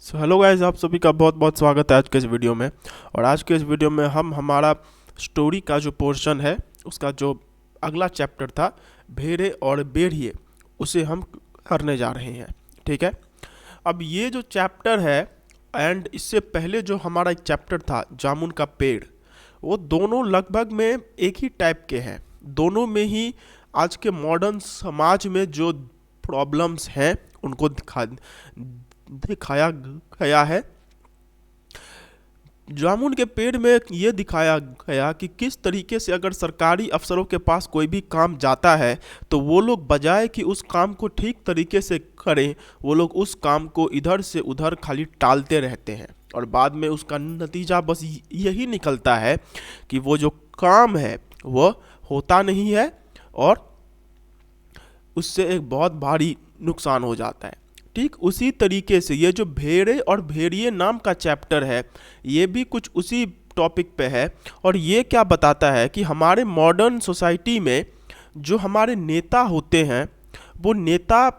Hello guys, आप सभी का बहुत बहुत स्वागत है आज के इस वीडियो में। और आज के इस वीडियो में हम हमारा स्टोरी का जो पोर्शन है उसका जो अगला चैप्टर था भेड़े और भेड़िए, उसे हम करने जा रहे हैं। ठीक है। अब ये जो चैप्टर है एंड इससे पहले जो हमारा एक चैप्टर था जामुन का पेड़, वो दोनों लगभग में एक ही टाइप के हैं। दोनों में ही आज के मॉडर्न समाज में जो प्रॉब्लम्स हैं उनको दिखाया गया है। जामुन के पेड़ में ये दिखाया गया कि किस तरीके से अगर सरकारी अफसरों के पास कोई भी काम जाता है तो वो लोग बजाय कि उस काम को ठीक तरीके से करें, वो लोग उस काम को इधर से उधर खाली टालते रहते हैं और बाद में उसका नतीजा बस यही निकलता है कि वो जो काम है वो होता नहीं है और उससे एक बहुत भारी नुकसान हो जाता है। ठीक उसी तरीके से ये जो भेड़े और भेड़िए नाम का चैप्टर है, ये भी कुछ उसी टॉपिक पे है। और ये क्या बताता है कि हमारे मॉडर्न सोसाइटी में जो हमारे नेता होते हैं, वो नेता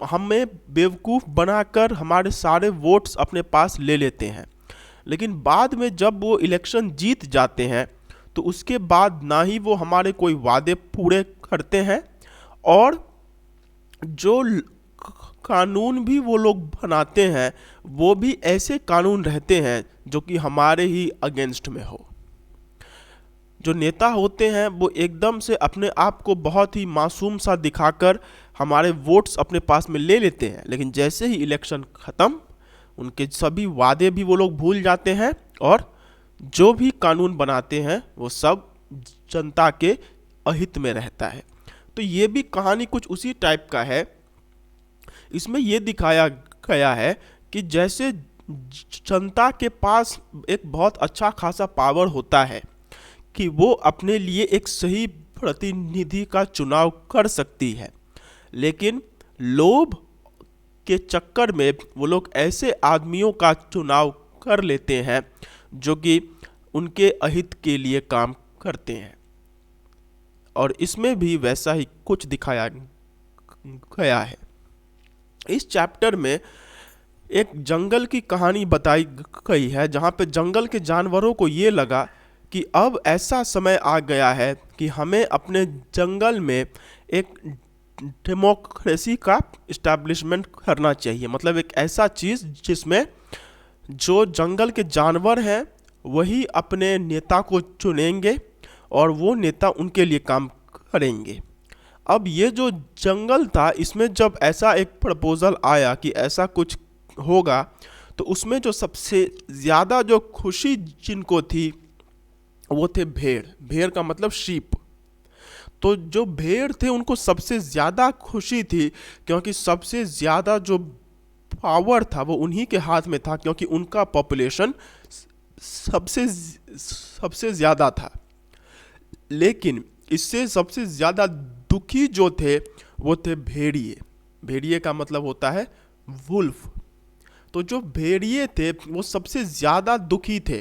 हमें बेवकूफ़ बनाकर हमारे सारे वोट्स अपने पास ले लेते हैं, लेकिन बाद में जब वो इलेक्शन जीत जाते हैं तो उसके बाद ना ही वो हमारे कोई वादे पूरे करते हैं और जो कानून भी वो लोग बनाते हैं वो भी ऐसे कानून रहते हैं जो कि हमारे ही अगेंस्ट में हो। जो नेता होते हैं वो एकदम से अपने आप को बहुत ही मासूम सा दिखाकर हमारे वोट्स अपने पास में ले लेते हैं, लेकिन जैसे ही इलेक्शन ख़त्म उनके सभी वादे भी वो लोग भूल जाते हैं और जो भी कानून बनाते हैं वो सब जनता के अहित में रहता है। तो ये भी कहानी कुछ उसी टाइप का है। इसमें यह दिखाया गया है कि जैसे जनता के पास एक बहुत अच्छा खासा पावर होता है कि वो अपने लिए एक सही प्रतिनिधि का चुनाव कर सकती है, लेकिन लोभ के चक्कर में वो लोग ऐसे आदमियों का चुनाव कर लेते हैं जो कि उनके अहित के लिए काम करते हैं। और इसमें भी वैसा ही कुछ दिखाया गया है। इस चैप्टर में एक जंगल की कहानी बताई गई है जहाँ पे जंगल के जानवरों को ये लगा कि अब ऐसा समय आ गया है कि हमें अपने जंगल में एक डेमोक्रेसी का इस्टेब्लिशमेंट करना चाहिए। मतलब एक ऐसा चीज़ जिसमें जो जंगल के जानवर हैं वही अपने नेता को चुनेंगे और वो नेता उनके लिए काम करेंगे। अब ये जो जंगल था इसमें जब ऐसा एक प्रपोज़ल आया कि ऐसा कुछ होगा तो उसमें जो सबसे ज़्यादा जो खुशी जिनको थी वो थे भेड़। भेड़ का मतलब शीप। तो जो भेड़ थे उनको सबसे ज़्यादा खुशी थी क्योंकि सबसे ज़्यादा जो पावर था वो उन्हीं के हाथ में था, क्योंकि उनका पॉपुलेशन सबसे सबसे ज़्यादा था। लेकिन इससे सबसे ज़्यादा दुखी जो थे वो थे भेड़िए। भेड़िए का मतलब होता है वुल्फ। तो जो भेड़िए थे वो सबसे ज़्यादा दुखी थे।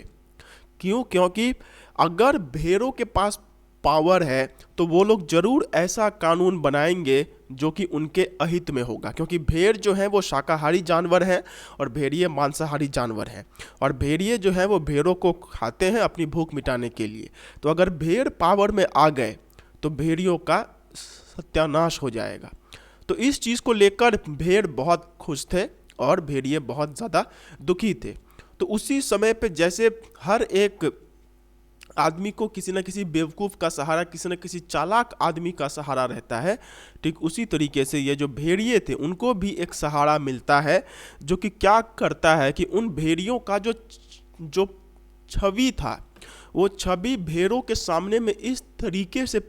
क्यों? क्योंकि अगर भेड़ों के पास पावर है तो वो लोग ज़रूर ऐसा कानून बनाएंगे जो कि उनके अहित में होगा, क्योंकि भेड़ जो है वो शाकाहारी जानवर हैं और भेड़िए मांसाहारी जानवर हैं। और भेड़िए जो है वो भेड़ों को खाते हैं अपनी भूख मिटाने के लिए। तो अगर भेड़ पावर में आ गए तो भेड़ियों का सत्यानाश हो जाएगा। तो इस चीज़ को लेकर भेड़ बहुत खुश थे और भेड़िए बहुत ज़्यादा दुखी थे। तो उसी समय पे जैसे हर एक आदमी को किसी न किसी बेवकूफ़ का सहारा, किसी न किसी चालाक आदमी का सहारा रहता है, ठीक उसी तरीके से ये जो भेड़िए थे उनको भी एक सहारा मिलता है जो कि क्या करता है कि उन भेड़ियों का जो जो छवि था वो छवि भेड़ों के सामने में इस तरीके से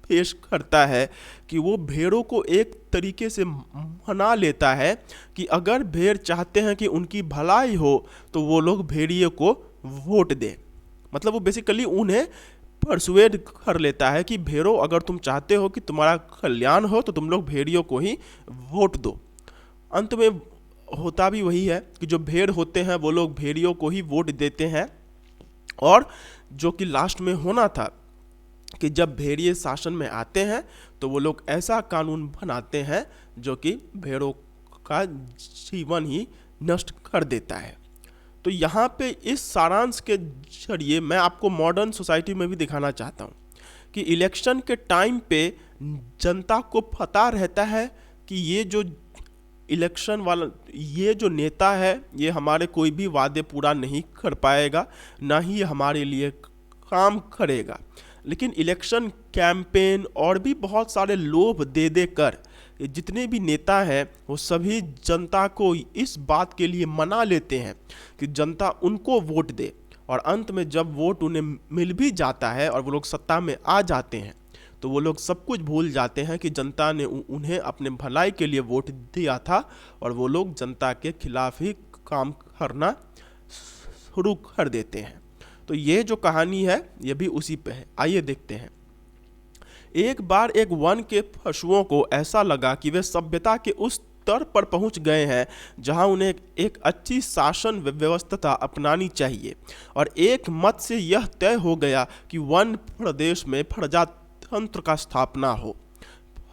पेश करता है कि वो भेड़ों को एक तरीके से मना लेता है कि अगर भेड़ चाहते हैं कि उनकी भलाई हो तो वो लोग भेड़िए को वोट दें। मतलब वो बेसिकली उन्हें परसुएड कर लेता है कि भेड़ों, अगर तुम चाहते हो कि तुम्हारा कल्याण हो तो तुम लोग भेड़ियों को ही वोट दो। अंत में होता भी वही है कि जो भेड़ होते हैं वो लोग भेड़ियों को ही वोट देते हैं। और जो कि लास्ट में होना था कि जब भेड़िए शासन में आते हैं तो वो लोग ऐसा कानून बनाते हैं जो कि भेड़ों का जीवन ही नष्ट कर देता है। तो यहाँ पे इस सारांश के जरिए मैं आपको मॉडर्न सोसाइटी में भी दिखाना चाहता हूँ कि इलेक्शन के टाइम पे जनता को पता रहता है कि ये जो इलेक्शन वाला ये जो नेता है ये हमारे कोई भी वादे पूरा नहीं कर पाएगा, ना ही ये हमारे लिए काम करेगा। लेकिन इलेक्शन कैंपेन और भी बहुत सारे लोभ दे दे कर जितने भी नेता हैं वो सभी जनता को इस बात के लिए मना लेते हैं कि जनता उनको वोट दे, और अंत में जब वोट उन्हें मिल भी जाता है और वो लोग सत्ता में आ जाते हैं तो वो लोग सब कुछ भूल जाते हैं कि जनता ने उन्हें अपने भलाई के लिए वोट दिया था, और वो लोग जनता के खिलाफ ही काम करना शुरू कर देते हैं। तो ये जो कहानी है ये भी उसी पे है। आइए देखते हैं। एक बार एक वन के पशुओं को ऐसा लगा कि वे सभ्यता के उस स्तर पर पहुंच गए हैं जहां उन्हें एक अच्छी शासन व्यवस्था अपनानी चाहिए, और एक मत से यह तय हो गया कि वन प्रदेश में प्रजातंत्र का स्थापना हो।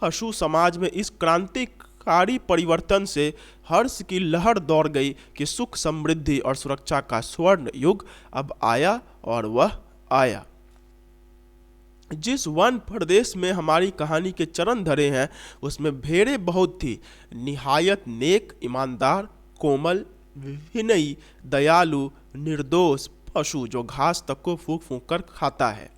पशु समाज में इस क्रांतिकारी परिवर्तन से हर्ष की लहर दौड़ गई कि सुख, समृद्धि और सुरक्षा का स्वर्ण युग अब आया, और वह आया। जिस वन प्रदेश में हमारी कहानी के चरण धरे हैं उसमें भेड़ें बहुत थी, निहायत नेक, ईमानदार, कोमल, विनयी, दयालु, निर्दोष पशु जो घास तक को फूंक फूंक कर खाता है।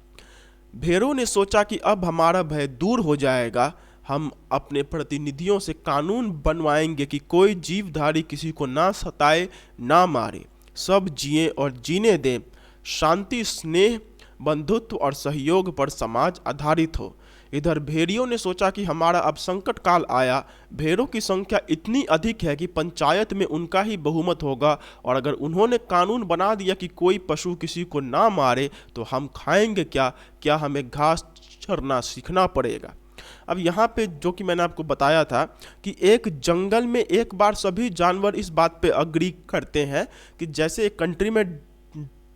भेड़ों ने सोचा कि अब हमारा भय दूर हो जाएगा, हम अपने प्रतिनिधियों से कानून बनवाएंगे कि कोई जीवधारी किसी को ना सताए ना मारे, सब जिए और जीने दें, शांति, स्नेह, बंधुत्व और सहयोग पर समाज आधारित हो। इधर भेड़ियों ने सोचा कि हमारा अब संकट काल आया, भेड़ों की संख्या इतनी अधिक है कि पंचायत में उनका ही बहुमत होगा, और अगर उन्होंने कानून बना दिया कि कोई पशु किसी को ना मारे तो हम खाएंगे क्या हमें घास चरना सीखना पड़ेगा। अब यहाँ पे जो कि मैंने आपको बताया था कि एक जंगल में एक बार सभी जानवर इस बात पे अग्री करते हैं कि जैसे एक कंट्री में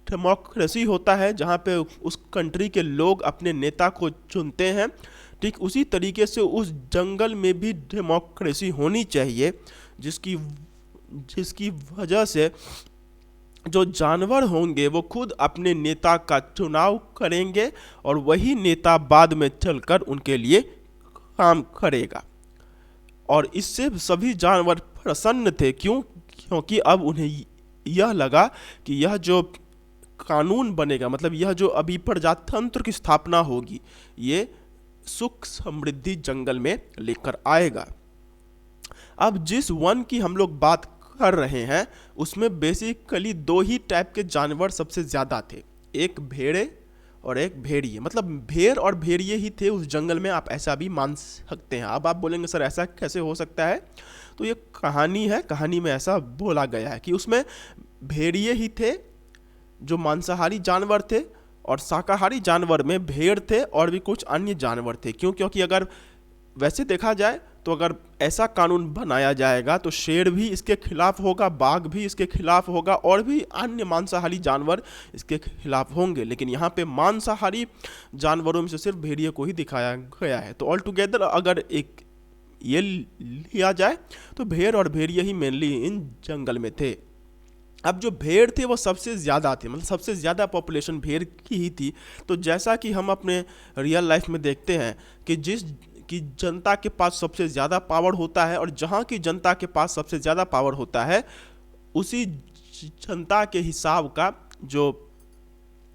डेमोक्रेसी होता है जहाँ पे उस कंट्री के लोग अपने नेता को चुनते हैं, ठीक उसी तरीके से उस जंगल में भी डेमोक्रेसी होनी चाहिए, जिसकी वजह से जो जानवर होंगे वो खुद अपने नेता का चुनाव करेंगे और वही नेता बाद में चलकर उनके लिए काम करेगा। और इससे सभी जानवर प्रसन्न थे। क्योंकि अब उन्हें यह लगा कि यह जो कानून बनेगा, मतलब यह जो अभी प्रजातंत्र की स्थापना होगी, ये सुख समृद्धि जंगल में लेकर आएगा। अब जिस वन की हम लोग बात कर रहे हैं उसमें बेसिकली दो ही टाइप के जानवर सबसे ज़्यादा थे, एक भेड़े और एक भेड़िए। मतलब भेड़ और भेड़िए ही थे उस जंगल में, आप ऐसा भी मान सकते हैं। अब आप बोलेंगे सर ऐसा कैसे हो सकता है, तो ये कहानी है, कहानी में ऐसा बोला गया है कि उसमें भेड़िए ही थे जो मांसाहारी जानवर थे, और शाकाहारी जानवर में भेड़ थे और भी कुछ अन्य जानवर थे। क्योंकि अगर वैसे देखा जाए तो अगर ऐसा कानून बनाया जाएगा तो शेर भी इसके खिलाफ होगा, बाघ भी इसके खिलाफ होगा और भी अन्य मांसाहारी जानवर इसके खिलाफ होंगे। लेकिन यहाँ पे मांसाहारी जानवरों में से सिर्फ भेड़िए को ही दिखाया गया है। तो ऑल टुगेदर अगर एक ये लिया जाए तो भेड़ और भेड़िए ही मेनली इन जंगल में थे। अब जो भेड़ थे वो सबसे ज़्यादा थे, मतलब सबसे ज़्यादा पॉपुलेशन भेड़ की ही थी। तो जैसा कि हम अपने रियल लाइफ में देखते हैं कि जनता के पास सबसे ज़्यादा पावर होता है, और जहाँ की जनता के पास सबसे ज़्यादा पावर होता है उसी जनता के हिसाब का जो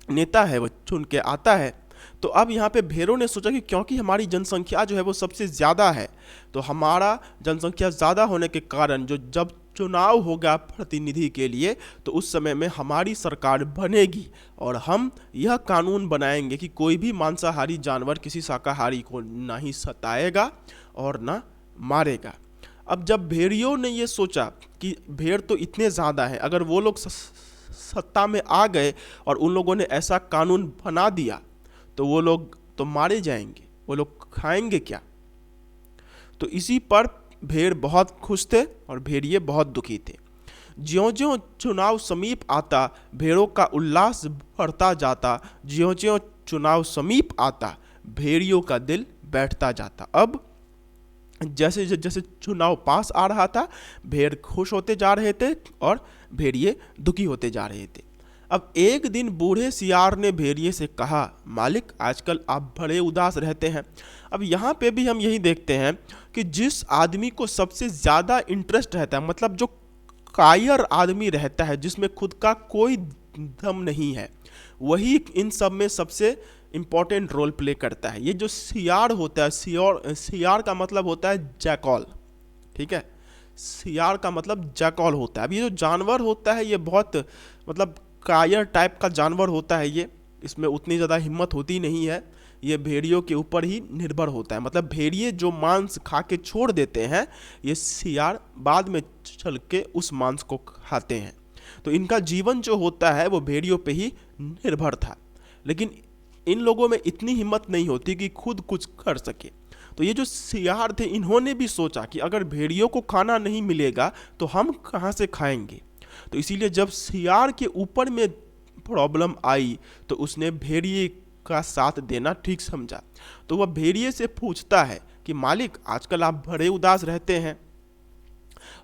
नेता है वो चुन के आता है। तो अब यहाँ पे भेड़ों ने सोचा कि क्योंकि हमारी जनसंख्या जो है वो सबसे ज़्यादा है, तो हमारा जनसंख्या ज़्यादा होने के कारण जब चुनाव होगा प्रतिनिधि के लिए तो उस समय में हमारी सरकार बनेगी, और हम यह कानून बनाएंगे कि कोई भी मांसाहारी जानवर किसी शाकाहारी को ना ही सताएगा और ना मारेगा। अब जब भेड़ियों ने ये सोचा कि भेड़ तो इतने ज़्यादा हैं, अगर वो लोग सत्ता में आ गए और उन लोगों ने ऐसा कानून बना दिया तो वो लोग तो मारे जाएंगे, वो लोग खाएंगे क्या। तो इसी पर भेड़ बहुत खुश थे और भेड़िए बहुत दुखी थे। ज्यों-ज्यों चुनाव समीप आता भेड़ों का उल्लास बढ़ता जाता, ज्यों-ज्यों चुनाव समीप आता भेड़ियों का दिल बैठता जाता। अब जैसे जैसे चुनाव पास आ रहा था, भेड़ खुश होते जा रहे थे और भेड़िए दुखी होते जा रहे थे। अब एक दिन बूढ़े सियार ने भेड़िए से कहा, मालिक आजकल आप बड़े उदास रहते हैं। अब यहाँ पे भी हम यही देखते हैं कि जिस आदमी को सबसे ज़्यादा इंटरेस्ट रहता है, मतलब जो कायर आदमी रहता है, जिसमें खुद का कोई दम नहीं है, वही इन सब में सबसे इम्पोर्टेंट रोल प्ले करता है। ये जो सियार होता है, सियार का मतलब होता है जैकॉल, ठीक है। सियार का मतलब जैकॉल होता है। अब ये जो जानवर होता है ये बहुत मतलब कायर टाइप का जानवर होता है। ये इसमें उतनी ज़्यादा हिम्मत होती नहीं है, ये भेड़ियों के ऊपर ही निर्भर होता है। मतलब भेड़िए जो मांस खा के छोड़ देते हैं, ये सियार बाद में चल के उस मांस को खाते हैं। तो इनका जीवन जो होता है वो भेड़ियों पे ही निर्भर था। लेकिन इन लोगों में इतनी हिम्मत नहीं होती कि खुद कुछ कर सके। तो ये जो सियार थे, इन्होंने भी सोचा कि अगर भेड़ियों को खाना नहीं मिलेगा तो हम कहाँ से खाएंगे। तो इसीलिए जब सियार के ऊपर में प्रॉब्लम आई तो उसने भेड़िए का साथ देना ठीक समझा। तो वह भेड़िए से पूछता है कि मालिक आजकल आप बड़े उदास रहते हैं।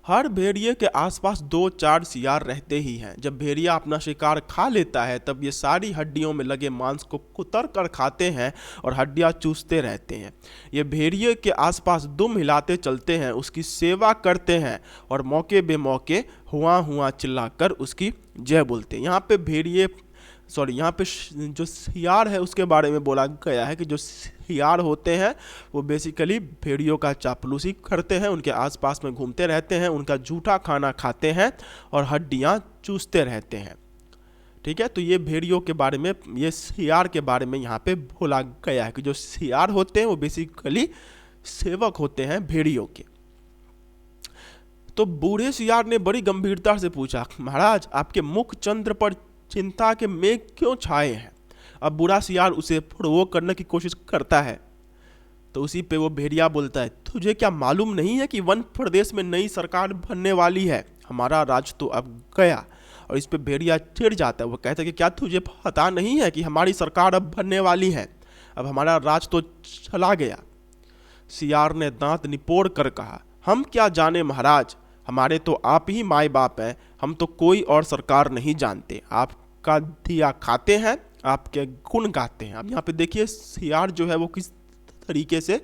हर भेड़िए के आसपास 2-4 सियार रहते ही हैं। जब भेड़िया अपना शिकार खा लेता है तब ये सारी हड्डियों में लगे मांस को कुतर कर खाते हैं और हड्डियां चूसते रहते हैं। ये भेड़िए के आसपास दुम हिलाते चलते हैं, उसकी सेवा करते हैं और मौके बेमौके हुआ हुआ चिल्लाकर उसकी जय बोलते हैं। यहाँ पे जो सियार है उसके बारे में बोला गया है कि जो सियार होते हैं वो बेसिकली भेड़ियों का चापलूसी करते हैं, उनके आसपास में घूमते रहते हैं, उनका झूठा खाना खाते हैं और हड्डियां चूसते रहते हैं, ठीक है। तो ये भेड़ियों के बारे में, ये सियार के बारे में यहाँ पे बोला गया है कि जो सियार होते हैं वो बेसिकली सेवक होते हैं भेड़ियों के। तो बूढ़े सियार ने बड़ी गंभीरता से पूछा, महाराज आपके मुख चंद्र पर चिंता के मेघ क्यों छाए हैं। अब बूढ़ा सियार उसे प्रोवोक करने की कोशिश करता है। तो उसी पे वो भेड़िया बोलता है, तुझे क्या मालूम नहीं है कि वन प्रदेश में नई सरकार बनने वाली है, हमारा राज तो अब गया। और इस पे भेड़िया चिढ़ जाता है, वो कहता है कि क्या तुझे पता नहीं है कि हमारी सरकार अब बनने वाली है, अब हमारा राज तो चला गया। सियार ने दांत निपोड़ कर कहा, हम क्या जाने महाराज, हमारे तो आप ही माए बाप हैं, हम तो कोई और सरकार नहीं जानते। आपका दिया खाते हैं, आपके गुण गाते हैं। अब यहाँ पे देखिए सियार जो है वो किस तरीके से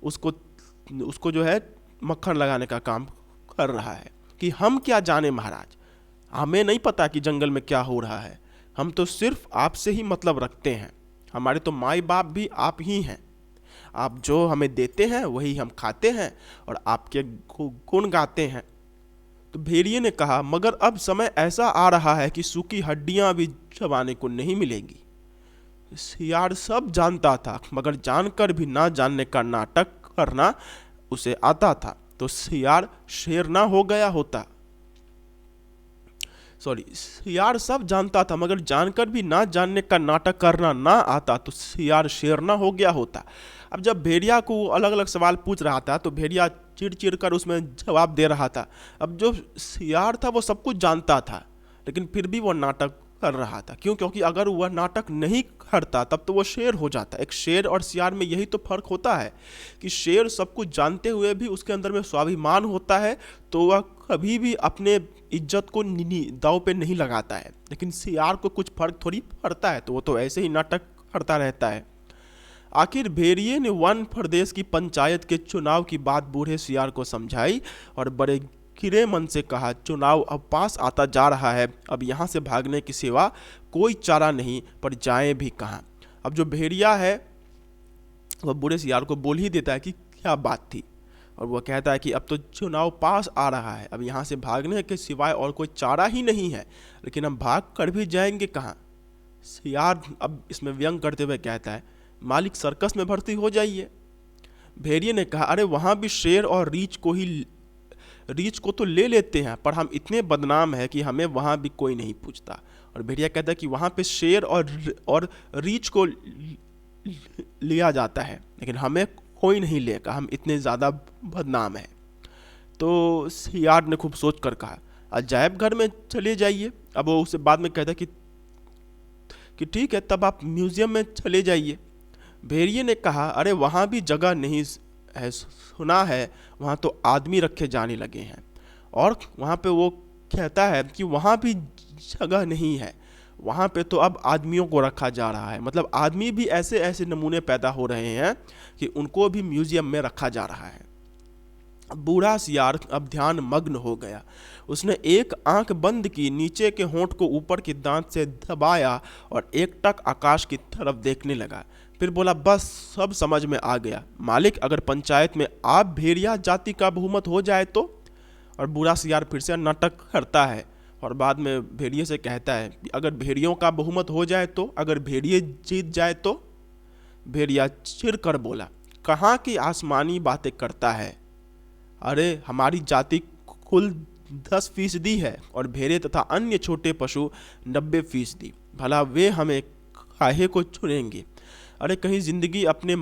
उसको जो है मक्खन लगाने का काम कर रहा है कि हम क्या जाने महाराज, हमें नहीं पता कि जंगल में क्या हो रहा है, हम तो सिर्फ आपसे ही मतलब रखते हैं, हमारे तो माए बाप भी आप ही हैं, आप जो हमें देते हैं वही हम खाते हैं और आपके गुण गाते हैं। तो भेड़िए ने कहा, मगर अब समय ऐसा आ रहा है कि सूखी हड्डियां भी चबाने को नहीं मिलेगी। सियार सब जानता था, मगर जानकर भी ना जानने का नाटक करना उसे आता था। तो सियार शेर ना हो गया होता, सियार सब जानता था मगर जानकर भी ना जानने का नाटक करना ना आता तो सियार शेर ना हो गया होता। अब जब भेड़िया को अलग अलग सवाल पूछ रहा था तो भेड़िया चिड़ चिड़ कर उसमें जवाब दे रहा था। अब जो सियार था वो सब कुछ जानता था लेकिन फिर भी वो नाटक कर रहा था। क्यों? क्योंकि अगर वह नाटक नहीं करता तब तो वो शेर हो जाता। एक शेर और सियार में यही तो फर्क होता है कि शेर सब कुछ जानते हुए भी उसके अंदर में स्वाभिमान होता है, तो वह कभी भी अपने इज्जत को दाव पे नहीं लगाता है। लेकिन सियार को कुछ फर्क थोड़ी पड़ता है, तो वो तो ऐसे ही नाटक करता रहता है। आखिर भेड़िए ने वन प्रदेश की पंचायत के चुनाव की बात बूढ़े सियार को समझाई और बड़े गिरे मन से कहा, चुनाव अब पास आता जा रहा है, अब यहाँ से भागने की सिवा कोई चारा नहीं, पर जाएं भी कहाँ। अब जो भेड़िया है वह बूढ़े सियार को बोल ही देता है कि क्या बात थी, और वह कहता है कि अब तो चुनाव पास आ रहा है, अब यहाँ से भागने के सिवाय और कोई चारा ही नहीं है, लेकिन हम भाग कर भी जाएंगे कहाँ। सियार अब इसमें व्यंग करते हुए कहता है, मालिक सर्कस में भर्ती हो जाइए। भेड़िए ने कहा, अरे वहाँ भी शेर और रीछ को तो ले लेते हैं, पर हम इतने बदनाम हैं कि हमें वहाँ भी कोई नहीं पूछता। और भेड़िया कहता है कि वहाँ पे शेर और रीछ को लिया जाता है लेकिन हमें कोई नहीं लेगा, हम इतने ज़्यादा बदनाम हैं। तो सियार ने खूब सोच कर कहा, अजायब घर में चले जाइए। अब वो उससे बाद में कहता है कि ठीक है, तब आप म्यूज़ियम में चले जाइए। भेड़िए ने कहा, अरे वहाँ भी जगह नहीं है सुना है वहाँ तो आदमी रखे जाने लगे हैं। और वहाँ पे वो कहता है कि वहाँ भी जगह नहीं है, वहाँ पे तो अब आदमियों को रखा जा रहा है। मतलब आदमी भी ऐसे ऐसे नमूने पैदा हो रहे हैं कि उनको भी म्यूजियम में रखा जा रहा है। बूढ़ा सियार अब ध्यान मग्न हो गया। उसने एक आंख बंद की, नीचे के होंठ को ऊपर के दांत से दबाया और एकटक आकाश की तरफ देखने लगा। फिर बोला, बस सब समझ में आ गया मालिक, अगर पंचायत में आप भेड़िया जाति का बहुमत हो जाए तो। और बूढ़ा सियार फिर से नाटक करता है और बाद में भेड़िए से कहता है कि अगर भेड़ियों का बहुमत हो जाए तो, अगर भेड़िए जीत जाए तो। भेड़िया चिढ़ कर बोला, कहाँ की आसमानी बातें करता है, अरे हमारी जाति कुल 10% है और भेड़े तथा अन्य छोटे पशु 90%। भला वे हमें काहे को चुनेंगे। अरे कहीं जिंदगी अपने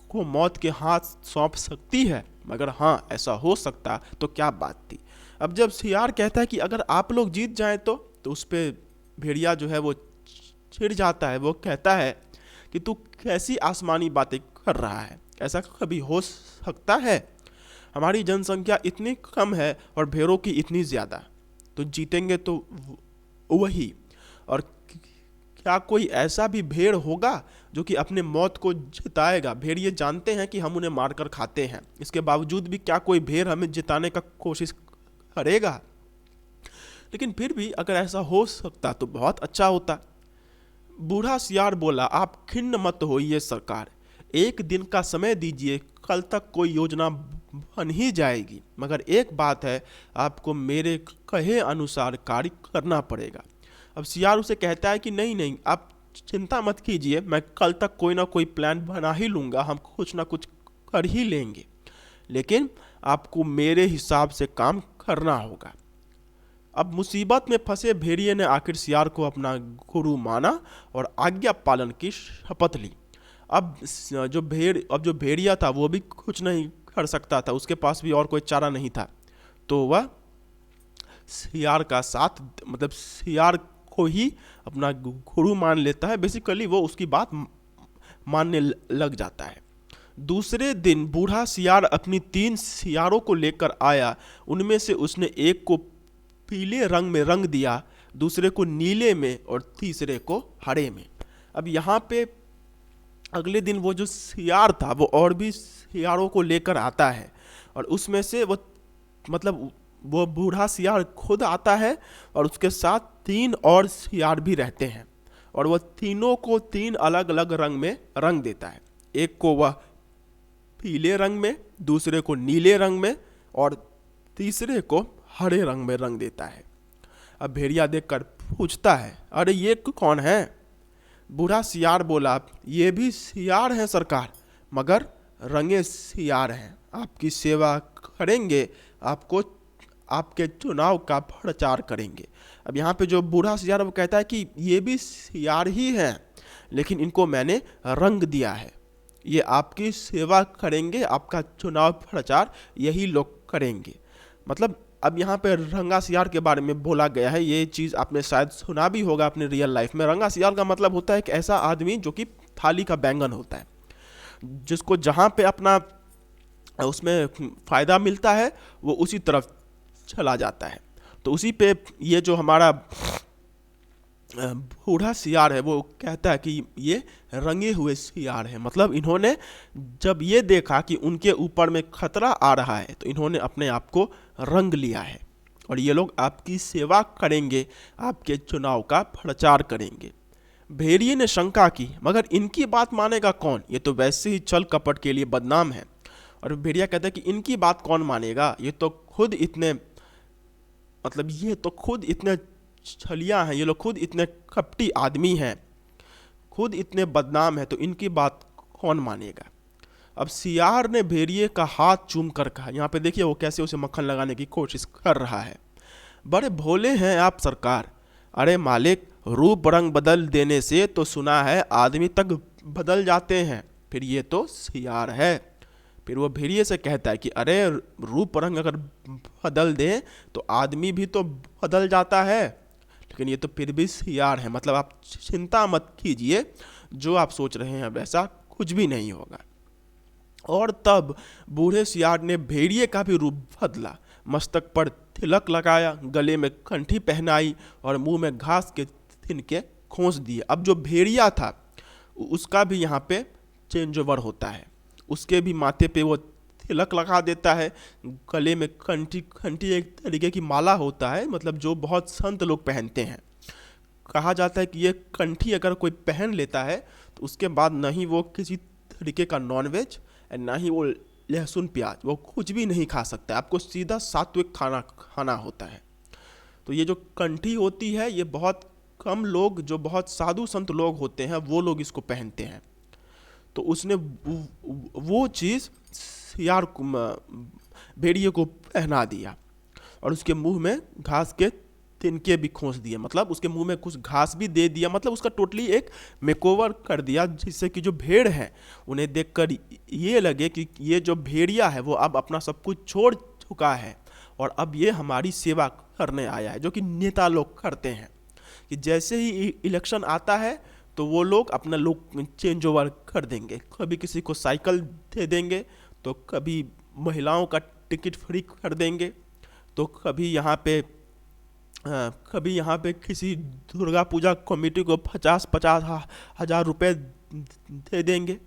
को मौत के हाथ सौंप सकती है, मगर हाँ ऐसा हो सकता तो क्या बात थी। अब जब सियार कहता है कि अगर आप लोग जीत जाएं तो उस पर भेड़िया जो है वो चिढ़ जाता है। वो कहता है कि तू कैसी आसमानी बातें कर रहा है, ऐसा कभी हो सकता है। हमारी जनसंख्या इतनी कम है और भेड़ों की इतनी ज़्यादा, तो जीतेंगे तो वही। और क्या कोई ऐसा भी भेड़ होगा जो कि अपने मौत को जिताएगा। भेड़िए जानते हैं कि हम उन्हें मारकर खाते हैं, इसके बावजूद भी क्या कोई भेड़ हमें जिताने का कोशिश करेगा। लेकिन फिर भी अगर ऐसा हो सकता तो बहुत अच्छा होता। बूढ़ा सियार बोला, आप खिन्न मत होइए सरकार, एक दिन का समय दीजिए, कल तक कोई योजना बन ही जाएगी। मगर एक बात है, आपको मेरे कहे अनुसार कार्य करना पड़ेगा। अब सियार उसे कहता है कि नहीं नहीं, आप चिंता मत कीजिए, मैं कल तक कोई ना कोई प्लान बना ही लूँगा, हम कुछ ना कुछ कर ही लेंगे, लेकिन आपको मेरे हिसाब से काम करना होगा। अब मुसीबत में फंसे भेड़िए ने आखिर सियार को अपना गुरु माना और आज्ञा पालन की शपथ ली। अब जो भेड़िया था वो भी कुछ नहीं कर सकता था, उसके पास भी और कोई चारा नहीं था, तो वह सियार का साथ, मतलब सियार को ही अपना गुरु मान लेता है। बेसिकली वो उसकी बात मानने लग जाता है। दूसरे दिन बूढ़ा सियार अपनी 3 सियारों को लेकर आया। उनमें से उसने एक को पीले रंग में रंग दिया, दूसरे को नीले में और तीसरे को हरे में। अब यहाँ पे अगले दिन वो जो सियार था वो और भी सियारों को लेकर आता है और उसमें से वो बूढ़ा सियार खुद आता है और उसके साथ 3 और सियार भी रहते हैं और वह तीनों को 3 अलग अलग रंग में रंग देता है। एक को वह पीले रंग में, दूसरे को नीले रंग में और तीसरे को हरे रंग में रंग देता है। अब भेड़िया देखकर पूछता है, अरे ये कौन है। बूढ़ा सियार बोला, ये भी सियार हैं सरकार, मगर रंगे सियार हैं, आपकी सेवा करेंगे, आपको आपके चुनाव का प्रचार करेंगे। अब यहाँ पे जो बूढ़ा सियार वो कहता है कि ये भी सियार ही हैं, लेकिन इनको मैंने रंग दिया है, ये आपकी सेवा करेंगे, आपका चुनाव प्रचार यही लोग करेंगे। मतलब अब यहाँ पे रंगा सियार के बारे में बोला गया है, ये चीज़ आपने शायद सुना भी होगा अपने रियल लाइफ में। रंगा सियार का मतलब होता है एक ऐसा आदमी जो कि थाली का बैंगन होता है, जिसको जहाँ पे अपना उसमें फ़ायदा मिलता है वो उसी तरफ चला जाता है। तो उसी पे ये जो हमारा बूढ़ा सियार है वो कहता है कि ये रंगे हुए सियार है। मतलब इन्होंने जब ये देखा कि उनके ऊपर में खतरा आ रहा है तो इन्होंने अपने आप को रंग लिया है और ये लोग आपकी सेवा करेंगे, आपके चुनाव का प्रचार करेंगे। भेड़िए ने शंका की, मगर इनकी बात मानेगा कौन, ये तो वैसे ही छल कपट के लिए बदनाम है। और भेड़िया कहता है कि इनकी बात कौन मानेगा, ये तो खुद इतने छलिया हैं, ये लोग खुद इतने कपटी आदमी हैं, खुद इतने बदनाम हैं, तो इनकी बात कौन मानेगा। अब सियार ने भेड़िए का हाथ चूम कर कहा, यहाँ पे देखिए वो कैसे उसे मक्खन लगाने की कोशिश कर रहा है, बड़े भोले हैं आप सरकार। अरे मालिक, रूप रंग बदल देने से तो सुना है आदमी तक बदल जाते हैं, फिर ये तो सियार है। फिर वो भेड़िए से कहता है कि अरे रूप रंग अगर बदल दें तो आदमी भी तो बदल जाता है, लेकिन ये तो फिर भी सियार है। मतलब आप चिंता मत कीजिए, जो आप सोच रहे हैं वैसा कुछ भी नहीं होगा। और तब बूढ़े सियार ने भेड़िए का भी रूप बदला, मस्तक पर तिलक लगाया, गले में कंठी पहनाई और मुंह में घास के तिनके खोस दिए। अब जो भेड़िया था उसका भी यहाँ पे चेंज ओवर होता है, उसके भी माथे पे वो तिलक लगा देता है, गले में कंठी कंठी एक तरीके की माला होता है, मतलब जो बहुत संत लोग पहनते हैं। कहा जाता है कि ये कंठी अगर कोई पहन लेता है तो उसके बाद ना ही वो किसी तरीके का नॉनवेज, ना ही वो लहसुन प्याज, वो कुछ भी नहीं खा सकता है, आपको सीधा सात्विक खाना खाना होता है। तो ये जो कंठी होती है ये बहुत कम लोग, जो बहुत साधु संत लोग होते हैं वो लोग इसको पहनते हैं। तो उसने वो चीज़ यार भेड़िए को पहना दिया और उसके मुंह में घास के तिनके भी खोस दिए, मतलब उसके मुंह में कुछ घास भी दे दिया, मतलब उसका टोटली एक मेकओवर कर दिया, जिससे कि जो भेड़ हैं उन्हें देखकर ये लगे कि ये जो भेड़िया है वो अब अपना सब कुछ छोड़ चुका है और अब ये हमारी सेवा करने आया है, जो कि नेता लोग करते हैं कि जैसे ही इलेक्शन आता है तो वो लोग अपना लोग चेंज ओवर कर देंगे, कभी किसी को साइकिल दे देंगे, तो कभी महिलाओं का टिकट फ्री कर देंगे, तो कभी यहाँ पे किसी दुर्गा पूजा कमेटी को 50-50 हज़ार रुपये दे देंगे।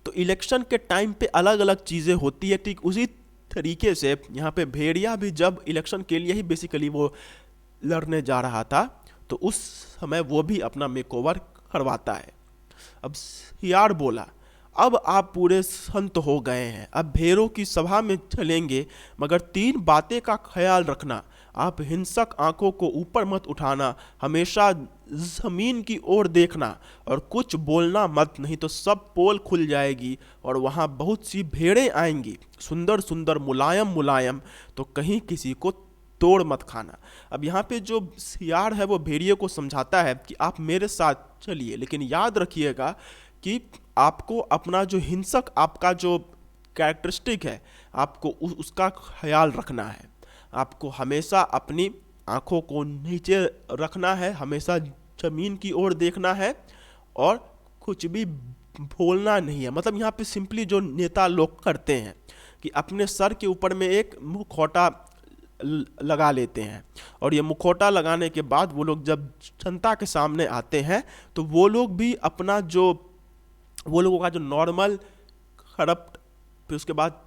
तो इलेक्शन के टाइम पे अलग अलग चीज़ें होती है। ठीक उसी तरीके से यहाँ पे भेड़िया भी जब इलेक्शन के लिए ही बेसिकली वो लड़ने जा रहा था तो उस समय वो भी अपना मेकओवर करवाता है। अब सियार बोला, अब आप पूरे संत हो गए हैं, अब भेड़ों की सभा में चलेंगे, मगर 3 बातें का ख्याल रखना। आप हिंसक आंखों को ऊपर मत उठाना, हमेशा जमीन की ओर देखना और कुछ बोलना मत, नहीं तो सब पोल खुल जाएगी और वहाँ बहुत सी भेड़ें आएंगी, सुंदर सुंदर मुलायम मुलायम, तो कहीं किसी को तोड़ मत खाना। अब यहाँ पे जो सियार है वो भेड़िए को समझाता है कि आप मेरे साथ चलिए, लेकिन याद रखिएगा कि आपको अपना जो हिंसक आपका जो कैरेक्टरिस्टिक है आपको उसका ख्याल रखना है, आपको हमेशा अपनी आंखों को नीचे रखना है, हमेशा ज़मीन की ओर देखना है और कुछ भी बोलना नहीं है। मतलब यहाँ पे सिंपली जो नेता लोग करते हैं कि अपने सर के ऊपर में एक मुखौटा लगा लेते हैं और ये मुखौटा लगाने के बाद वो लोग जब जनता के सामने आते हैं तो वो लोग भी अपना जो वो लोगों का जो नॉर्मल करप्ट, फिर उसके बाद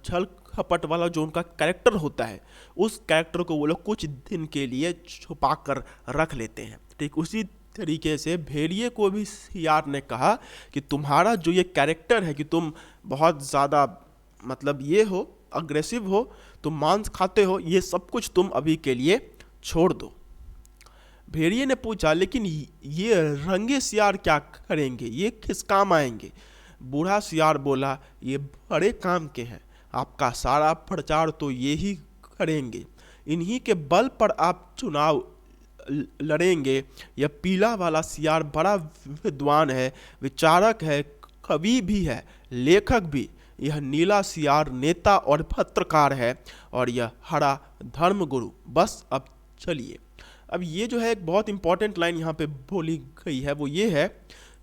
छल कपट वाला जो उनका कैरेक्टर होता है उस कैरेक्टर को वो लोग कुछ दिन के लिए छुपा कर रख लेते हैं। ठीक उसी तरीके से भेड़िए को भी सियार ने कहा कि तुम्हारा जो ये कैरेक्टर है कि तुम बहुत ज़्यादा मतलब ये हो, अग्रेसिव हो, तुम मांस खाते हो, ये सब कुछ तुम अभी के लिए छोड़ दो। भेड़िए ने पूछा, लेकिन ये रंगे सियार क्या करेंगे, ये किस काम आएंगे? बूढ़ा सियार बोला, ये बड़े काम के हैं, आपका सारा प्रचार तो ये ही करेंगे, इन्हीं के बल पर आप चुनाव लड़ेंगे। यह पीला वाला सियार बड़ा विद्वान है, विचारक है, कवि भी है, लेखक भी। यह नीला सियार नेता और पत्रकार है और यह हरा धर्मगुरु। बस अब चलिए। अब ये जो है एक बहुत इंपॉर्टेंट लाइन यहाँ पे बोली गई है, वो ये है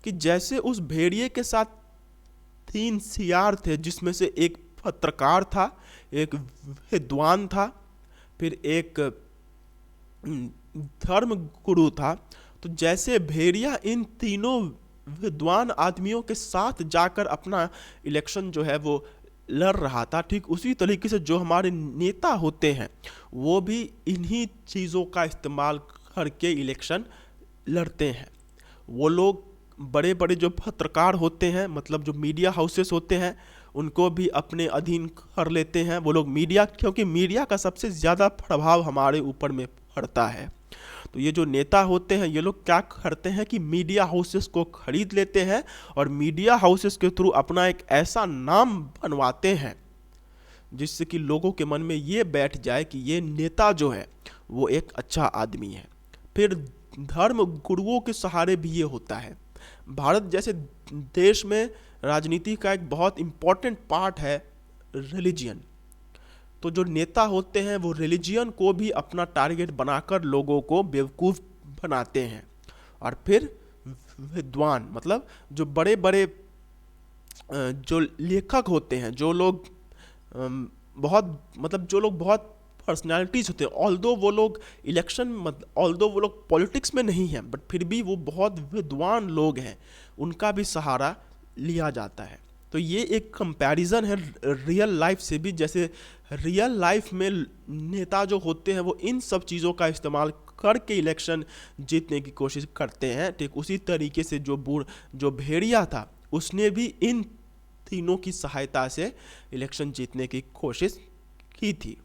कि जैसे उस भेड़िए के साथ 3 सियार थे, जिसमें से एक पत्रकार था, एक विद्वान था, फिर एक धर्म गुरु था, तो जैसे भेड़िया इन तीनों विद्वान आदमियों के साथ जाकर अपना इलेक्शन जो है वो लड़ रहा था, ठीक उसी तरीके से जो हमारे नेता होते हैं वो भी इन्हीं चीज़ों का इस्तेमाल करके इलेक्शन लड़ते हैं। वो लोग बड़े बड़े जो पत्रकार होते हैं, मतलब जो मीडिया हाउसेस होते हैं, उनको भी अपने अधीन कर लेते हैं वो लोग मीडिया, क्योंकि मीडिया का सबसे ज़्यादा प्रभाव हमारे ऊपर में पड़ता है। तो ये जो नेता होते हैं ये लोग क्या करते हैं कि मीडिया हाउसेस को खरीद लेते हैं और मीडिया हाउसेस के थ्रू अपना एक ऐसा नाम बनवाते हैं जिससे कि लोगों के मन में ये बैठ जाए कि ये नेता जो है वो एक अच्छा आदमी है। फिर धर्म गुरुओं के सहारे भी ये होता है। भारत जैसे देश में राजनीति का एक बहुत इम्पॉर्टेंट पार्ट है रिलीजियन। तो जो नेता होते हैं वो रिलीजियन को भी अपना टारगेट बनाकर लोगों को बेवकूफ़ बनाते हैं। और फिर विद्वान, मतलब जो बड़े बड़े जो लेखक होते हैं, जो लोग बहुत मतलब जो लोग बहुत पर्सनालिटीज होते हैं, ऑल्दो वो लोग ऑल्दो वो लोग पॉलिटिक्स में नहीं हैं, बट फिर भी वो बहुत विद्वान लोग हैं, उनका भी सहारा लिया जाता है। तो ये एक कंपैरिजन है रियल लाइफ से भी। जैसे रियल लाइफ में नेता जो होते हैं वो इन सब चीज़ों का इस्तेमाल करके इलेक्शन जीतने की कोशिश करते हैं, ठीक उसी तरीके से जो भेड़िया था उसने भी इन तीनों की सहायता से इलेक्शन जीतने की कोशिश की थी।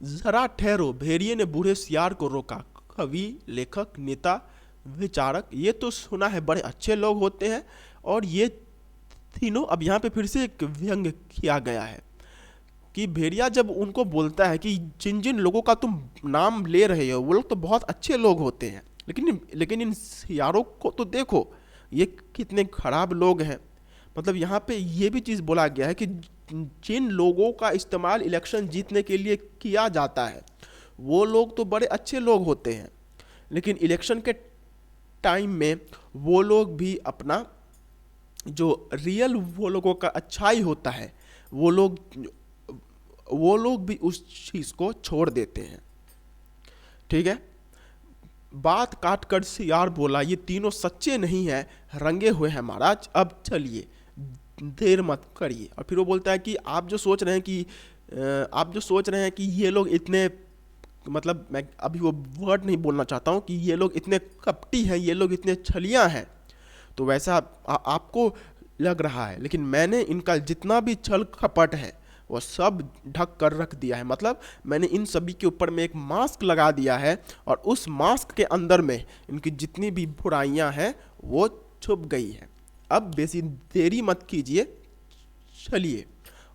जरा ठहरो, भेड़िए ने बूढ़े सियार को रोका। कवि, लेखक, नेता, विचारक, ये तो सुना है बड़े अच्छे लोग होते हैं, और ये तीनों, अब यहाँ पे फिर से एक व्यंग किया गया है कि भेड़िया जब उनको बोलता है कि जिन जिन लोगों का तुम नाम ले रहे हो वो लोग तो बहुत अच्छे लोग होते हैं, लेकिन इन सियारों को तो देखो, ये कितने खराब लोग हैं। मतलब यहाँ पे ये भी चीज़ बोला गया है कि जिन लोगों का इस्तेमाल इलेक्शन जीतने के लिए किया जाता है वो लोग तो बड़े अच्छे लोग होते हैं, लेकिन इलेक्शन के टाइम में वो लोग भी अपना जो रियल वो लोगों का अच्छाई होता है वो लोग भी उस चीज़ को छोड़ देते हैं। ठीक है, बात काट कर सियार बोला, ये तीनों सच्चे नहीं हैं, रंगे हुए हैं महाराज, अब चलिए देर मत करिए। और फिर वो बोलता है कि आप जो सोच रहे हैं कि ये लोग इतने, मतलब मैं अभी वो वर्ड नहीं बोलना चाहता हूँ कि ये लोग इतने कपटी हैं, ये लोग इतने छलियाँ हैं, तो वैसा आपको लग रहा है, लेकिन मैंने इनका जितना भी छल कपट है वो सब ढक कर रख दिया है। मतलब मैंने इन सभी के ऊपर में एक मास्क लगा दिया है, और उस मास्क के अंदर में इनकी जितनी भी बुराइयां हैं वो छुप गई है। अब बेसी देरी मत कीजिए, चलिए।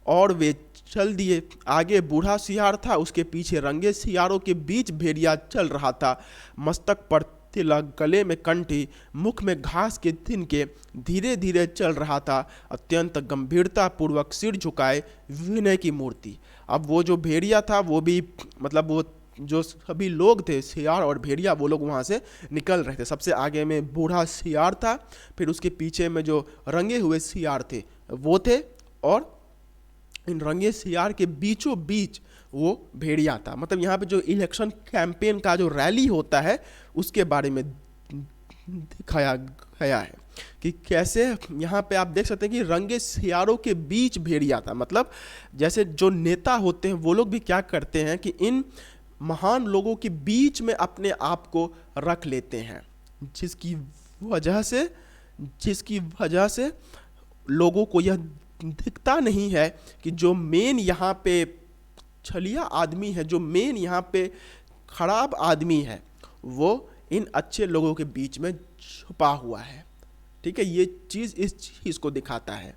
और वे चल दिए। आगे बूढ़ा सियार था, उसके पीछे रंगे सियारों के बीच भेड़िया चल रहा था। मस्तक पर तिलक, गले में कंठी, मुख में घास के तिनके, धीरे धीरे चल रहा था, अत्यंत गंभीरता पूर्वक सिर झुकाए, विनय की मूर्ति। अब वो जो भेड़िया था वो भी, मतलब वो जो सभी लोग थे, सियार और भेड़िया, वो लोग वहाँ से निकल रहे थे। सबसे आगे में बूढ़ा सियार था, फिर उसके पीछे में जो रंगे हुए सियार थे वो थे, और इन रंगे सियार के बीचों बीच वो भेड़िया था। मतलब यहाँ पे जो इलेक्शन कैंपेन का जो रैली होता है उसके बारे में दिखाया गया है कि कैसे यहाँ पे आप देख सकते हैं कि रंगे सियारों के बीच भेड़िया था। मतलब जैसे जो नेता होते हैं वो लोग भी क्या करते हैं कि इन महान लोगों के बीच में अपने आप को रख लेते हैं, जिसकी वजह से लोगों को यह दिखता नहीं है कि जो मेन यहाँ पे छलिया आदमी है, जो मेन यहाँ पे खराब आदमी है, वो इन अच्छे लोगों के बीच में छुपा हुआ है। ठीक है, ये चीज़ इस चीज़ को दिखाता है।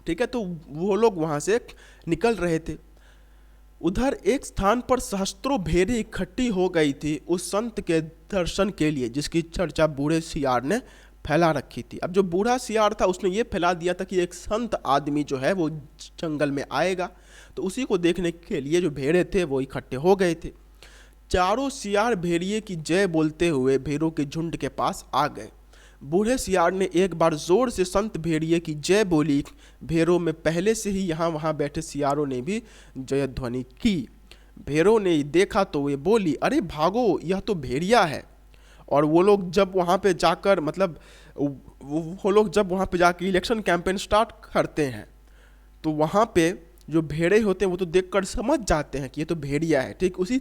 ठीक है, तो वो लोग वहाँ से निकल रहे थे। उधर एक स्थान पर सहस्त्रों भेड़ें इकट्ठी हो गई थी उस संत के दर्शन के लिए, जिसकी चर्चा बूढ़े सियार ने फैला रखी थी। अब जो बूढ़ा सियार था उसने ये फैला दिया था कि एक संत आदमी जो है वो जंगल में आएगा, तो उसी को देखने के लिए जो भेड़े थे वो इकट्ठे हो गए थे। चारों सियार भेड़िए की जय बोलते हुए भेड़ों के झुंड के पास आ गए। बूढ़े सियार ने एक बार जोर से संत भेड़िए की जय बोली। भेड़ों में पहले से ही यहाँ वहाँ बैठे सियारों ने भी जय ध्वनि की। भेड़ों ने देखा तो वे बोली, अरे भागो, यह तो भेड़िया है। और वो लोग जब वहाँ पे जाकर, मतलब वो लोग जब वहाँ पे जाकर इलेक्शन कैंपेन स्टार्ट करते हैं तो वहाँ पे जो भेड़े होते हैं वो तो देखकर समझ जाते हैं कि ये तो भेड़िया है। ठीक उसी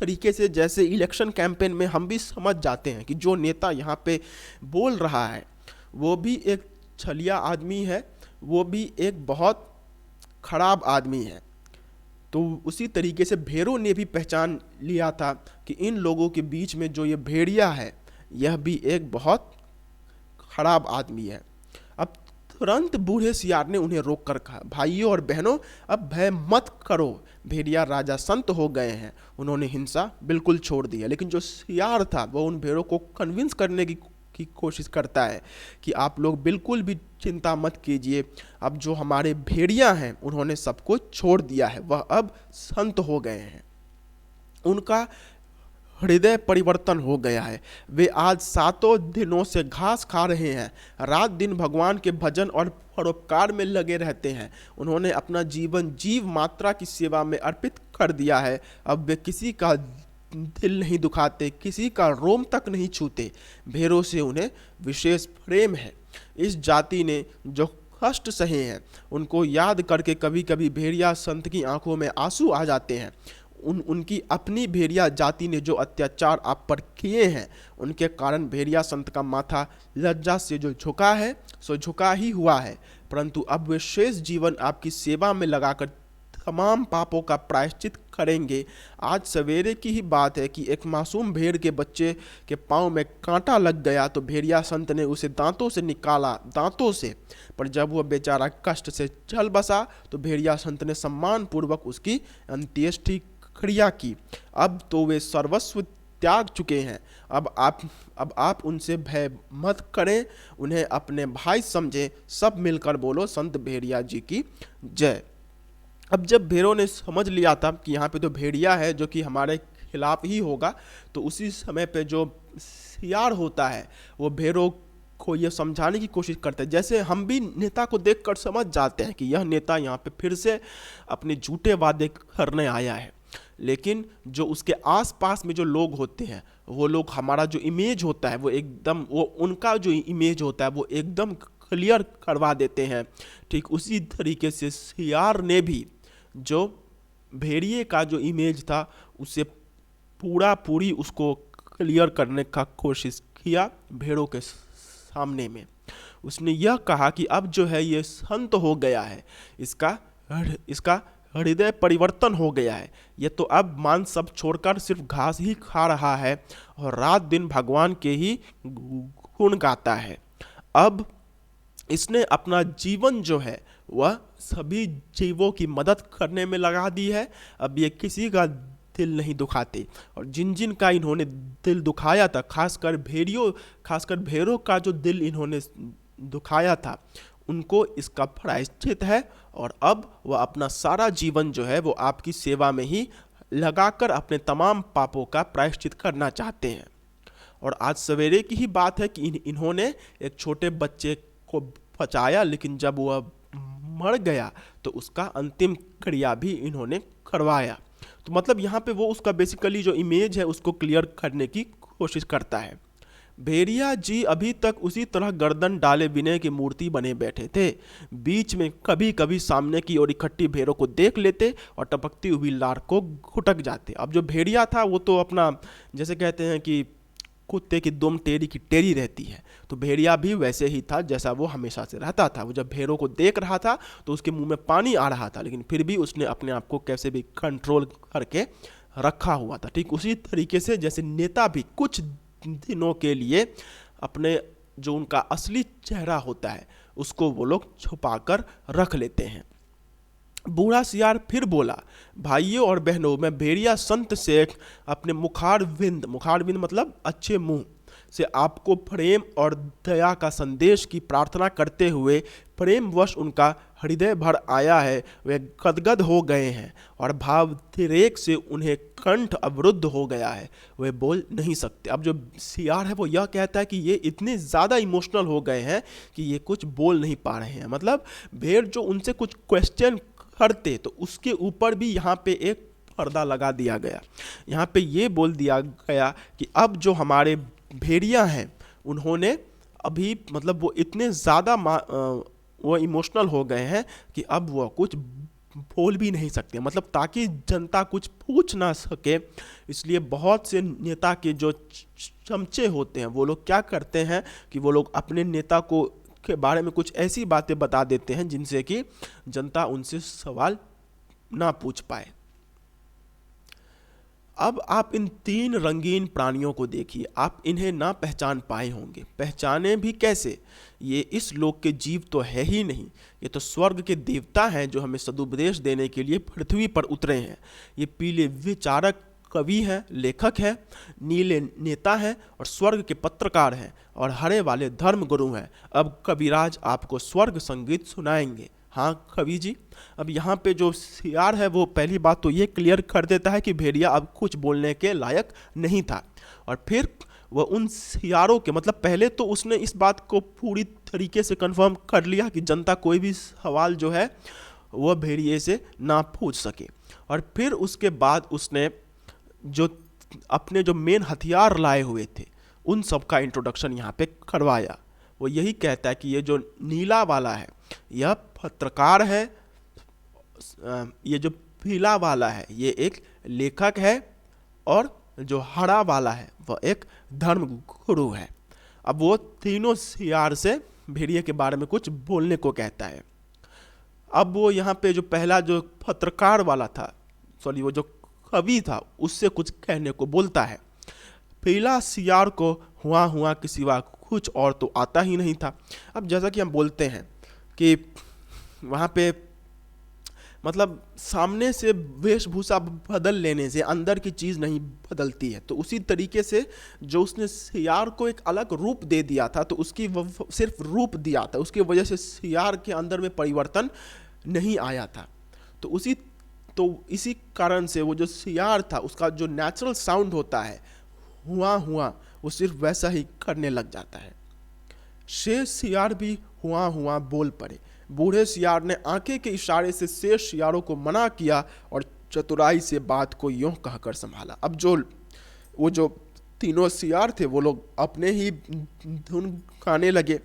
तरीके से जैसे इलेक्शन कैंपेन में हम भी समझ जाते हैं कि जो नेता यहाँ पे बोल रहा है वो भी एक छलिया आदमी है, वो भी एक बहुत खराब आदमी है। तो उसी तरीके से भेड़ों ने भी पहचान लिया था कि इन लोगों के बीच में जो ये भेड़िया है यह भी एक बहुत खराब आदमी है। अब तुरंत बूढ़े सियार ने उन्हें रोक कर कहा, भाइयों और बहनों, अब भय मत करो, भेड़िया राजा संत हो गए हैं। उन्होंने हिंसा बिल्कुल छोड़ दी है। लेकिन जो सियार था वो उन भेड़ों को कन्विंस करने की कोशिश करता है कि आप लोग बिल्कुल भी चिंता मत कीजिए, अब जो हमारे भेड़िया हैं उन्होंने सब कुछ छोड़ दिया है, वह अब संत हो गए हैं। उनका हृदय परिवर्तन हो गया है। वे आज सातों दिनों से घास खा रहे हैं, रात दिन भगवान के भजन और परोपकार में लगे रहते हैं। उन्होंने अपना जीवन जीव मात्रा की सेवा में अर्पित कर दिया है। अब वे किसी का दिल नहीं दुखाते, किसी का रोम तक नहीं छूते। भेड़ों से उन्हें विशेष प्रेम है। इस जाति ने जो कष्ट सहे हैं उनको याद करके कभी कभी भेड़िया संत की आंखों में आंसू आ जाते हैं। उनकी अपनी भेड़िया जाति ने जो अत्याचार आप पर किए हैं उनके कारण भेड़िया संत का माथा लज्जा से जो झुका है सो झुका ही हुआ है। परंतु अब वे शेष जीवन आपकी सेवा में लगाकर तमाम पापों का प्रायश्चित करेंगे। आज सवेरे की ही बात है कि एक मासूम भेड़ के बच्चे के पांव में कांटा लग गया तो भेड़िया संत ने उसे दांतों से निकाला, दांतों से। पर जब वह बेचारा कष्ट से चल बसा तो भेड़िया संत ने सम्मान पूर्वक उसकी अंत्येष्टि क्रिया की। अब तो वे सर्वस्व त्याग चुके हैं। अब आप उनसे भय मत करें, उन्हें अपने भाई समझें। सब मिलकर बोलो संत भेड़िया जी की जय। अब जब भेड़ों ने समझ लिया था कि यहाँ पे तो भेड़िया है जो कि हमारे खिलाफ ही होगा, तो उसी समय पे जो सियार होता है वो भेड़ों को ये समझाने की कोशिश करता है। जैसे हम भी नेता को देखकर समझ जाते हैं कि यह नेता यहाँ पे फिर से अपने झूठे वादे करने आया है, लेकिन जो उसके आसपास में जो लोग होते हैं वो लोग हमारा जो इमेज होता है वो एकदम, वो उनका जो इमेज होता है वो एकदम क्लियर करवा देते हैं। ठीक उसी तरीके से सियार ने भी जो भेड़िए का जो इमेज था उसे पूरी उसको क्लियर करने का कोशिश किया भेड़ों के सामने में। उसने यह कहा कि अब जो है ये संत हो गया है, इसका हृदय परिवर्तन हो गया है। ये तो अब मांस सब छोड़कर सिर्फ घास ही खा रहा है और रात दिन भगवान के ही गुण गाता है। अब इसने अपना जीवन जो है वह सभी जीवों की मदद करने में लगा दी है। अब ये किसी का दिल नहीं दुखाते, और जिन जिन का इन्होंने दिल दुखाया था, खासकर भेड़ों का जो दिल इन्होंने दुखाया था, उनको इसका प्रायश्चित है। और अब वह अपना सारा जीवन जो है वो आपकी सेवा में ही लगाकर अपने तमाम पापों का प्रायश्चित करना चाहते हैं। और आज सवेरे की ही बात है कि इन्होंने एक छोटे बच्चे को बचाया, लेकिन जब वह मर गया तो उसका अंतिम क्रिया भी इन्होंने करवाया। तो मतलब यहाँ पे वो उसका बेसिकली जो इमेज है उसको क्लियर करने की कोशिश करता है। भेड़िया जी अभी तक उसी तरह गर्दन डाले विनय की मूर्ति बने बैठे थे। बीच में कभी कभी सामने की ओर इकट्ठी भेड़ों को देख लेते और टपकती हुई लार को घुटक जाते। अब जो भेड़िया था वो तो अपना, जैसे कहते हैं कि कुत्ते की दुम टेढ़ी की टेढ़ी रहती है, तो भेड़िया भी वैसे ही था जैसा वो हमेशा से रहता था। वो जब भेड़ों को देख रहा था तो उसके मुंह में पानी आ रहा था, लेकिन फिर भी उसने अपने आप को कैसे भी कंट्रोल करके रखा हुआ था। ठीक उसी तरीके से जैसे नेता भी कुछ दिनों के लिए अपने जो उनका असली चेहरा होता है उसको वो लोग छुपा कर रख लेते हैं। बूढ़ा सियार फिर बोला, भाइयों और बहनों, मैं भेड़िया संत से अपने मुखारविंद मतलब अच्छे मुंह से आपको प्रेम और दया का संदेश की प्रार्थना करते हुए प्रेमवश उनका हृदय भर आया है। वे गदगद हो गए हैं और भावातिरेक से उन्हें कंठ अवरुद्ध हो गया है, वे बोल नहीं सकते। अब जो सियार है वो यह कहता है कि ये इतने ज़्यादा इमोशनल हो गए हैं कि ये कुछ बोल नहीं पा रहे हैं। मतलब भेड़ जो उनसे कुछ क्वेश्चन करते तो उसके ऊपर भी यहाँ पे एक पर्दा लगा दिया गया। यहाँ पे ये बोल दिया गया कि अब जो हमारे भेड़िया हैं उन्होंने अभी मतलब वो इतने ज़्यादा वो इमोशनल हो गए हैं कि अब वो कुछ बोल भी नहीं सकते, मतलब ताकि जनता कुछ पूछ ना सके। इसलिए बहुत से नेता के जो चमचे होते हैं वो लोग क्या करते हैं कि वो लोग अपने नेता को के बारे में कुछ ऐसी बातें बता देते हैं जिनसे कि जनता उनसे सवाल ना पूछ पाए। अब आप इन तीन रंगीन प्राणियों को देखिए, आप इन्हें ना पहचान पाए होंगे। पहचाने भी कैसे? ये इस लोक के जीव तो है ही नहीं, ये तो स्वर्ग के देवता हैं जो हमें सदुपदेश देने के लिए पृथ्वी पर उतरे हैं। ये पीले विचारक कवि हैं, लेखक हैं, नीले नेता हैं और स्वर्ग के पत्रकार हैं, और हरे वाले धर्म गुरु हैं। अब कविराज आपको स्वर्ग संगीत सुनाएंगे। हाँ कवि जी। अब यहाँ पे जो सियार है वो पहली बात तो ये क्लियर कर देता है कि भेड़िया अब कुछ बोलने के लायक नहीं था। और फिर वह उन सियारों के मतलब पहले तो उसने इस बात को पूरी तरीके से कंफर्म कर लिया कि जनता कोई भी सवाल जो है वह भेड़िए से ना पूछ सके। और फिर उसके बाद उसने जो अपने जो मेन हथियार लाए हुए थे उन सब का इंट्रोडक्शन यहाँ पे करवाया। वो यही कहता है कि ये जो नीला वाला है यह पत्रकार है, ये जो पीला वाला है ये एक लेखक है, और जो हरा वाला है वह एक धर्म गुरु है। अब वो तीनों सियार से भेड़िए के बारे में कुछ बोलने को कहता है। अब वो यहाँ पे जो पहला जो पत्रकार वाला था, सॉरी वो जो कवि था, उससे कुछ कहने को बोलता है। पीला सियार को हुआ हुआ के सिवा कुछ और तो आता ही नहीं था। अब जैसा कि हम बोलते हैं कि वहाँ पे मतलब सामने से वेशभूषा बदल लेने से अंदर की चीज़ नहीं बदलती है, तो उसी तरीके से जो उसने सियार को एक अलग रूप दे दिया था तो उसकी सिर्फ रूप दिया था, उसकी वजह से सियार के अंदर में परिवर्तन नहीं आया था। तो इसी कारण से वो जो सियार था उसका जो नेचुरल साउंड होता है हुआ हुआ वो सिर्फ वैसा ही करने लग जाता है। शेष सियार भी हुआ हुआ बोल पड़े। बूढ़े सियार ने आंखें के इशारे से शेष सियारों को मना किया और चतुराई से बात को यूं कहकर संभाला। अब वो जो तीनों सियार थे वो लोग अपने ही धुन गाने लगे।